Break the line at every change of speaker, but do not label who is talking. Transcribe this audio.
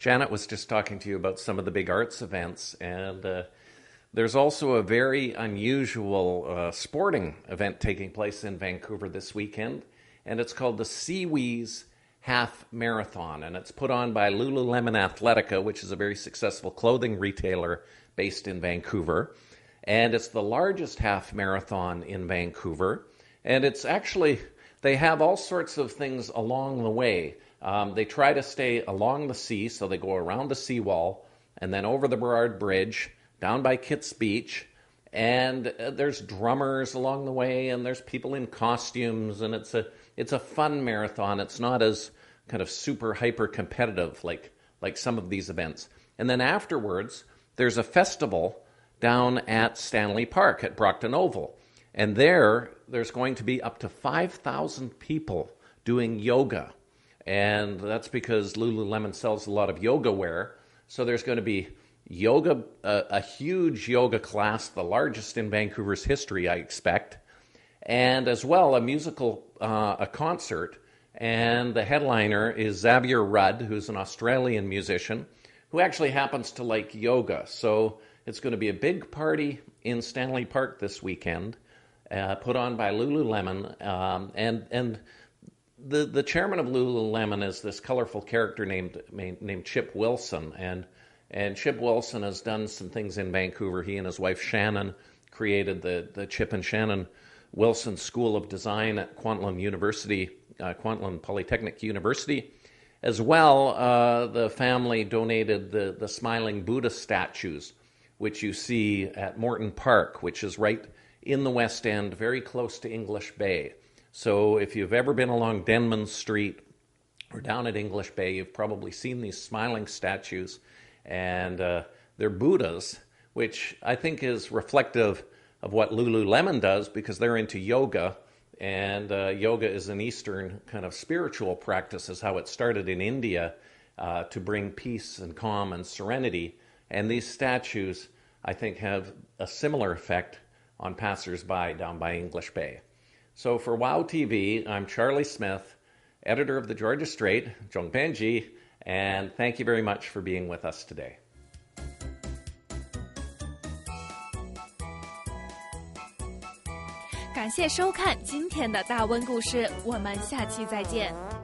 Janet was just talking to you about some of the big arts events, and there's also a very unusual sporting event taking place in Vancouver this weekend, and it's called the Seawees Half Marathon, and it's put on by Lululemon Athletica, which is a very successful clothing retailer based in Vancouver. And it's the largest half marathon in Vancouver. And it's actually, they have all sorts of things along the way. They try to stay along the sea, so they go around the seawall and then over the Burrard Bridge, down by Kitts Beach. And there's drummers along the way, and there's people in costumes, and it's a fun marathon. It's not as kind of super hyper competitive like some of these events. And then afterwards, there's a festival down at Stanley Park at Brockton Oval. And there's going to be up to 5,000 people doing yoga. And that's because Lululemon sells a lot of yoga wear. So there's going to be yoga, a huge yoga class, the largest in Vancouver's history, I expect. And as well, a concert. And the headliner is Xavier Rudd, who's an Australian musician, who actually happens to like yoga. So it's going to be a big party in Stanley Park this weekend, put on by Lululemon. And the chairman of Lululemon is this colorful character named Chip Wilson. And Chip Wilson has done some things in Vancouver. He and his wife Shannon created the Chip and Shannon Wilson School of Design at Kwantlen Polytechnic University. As well, the family donated the Smiling Buddha statues, which you see at Morton Park, which is right in the West End, very close to English Bay. So if you've ever been along Denman Street or down at English Bay, you've probably seen these smiling statues. And they're Buddhas, which I think is reflective of what Lululemon does, because they're into yoga. And yoga is an Eastern kind of spiritual practice, is how it started in India, to bring peace and calm and serenity. And these statues, I think, have a similar effect on passers-by down by English Bay. So for WOW TV, I'm Charlie Smith, editor of the Georgia Strait, Zhong Benji, and thank you very much for being with us today.
感谢收看今天的大温故事，我们下期再见。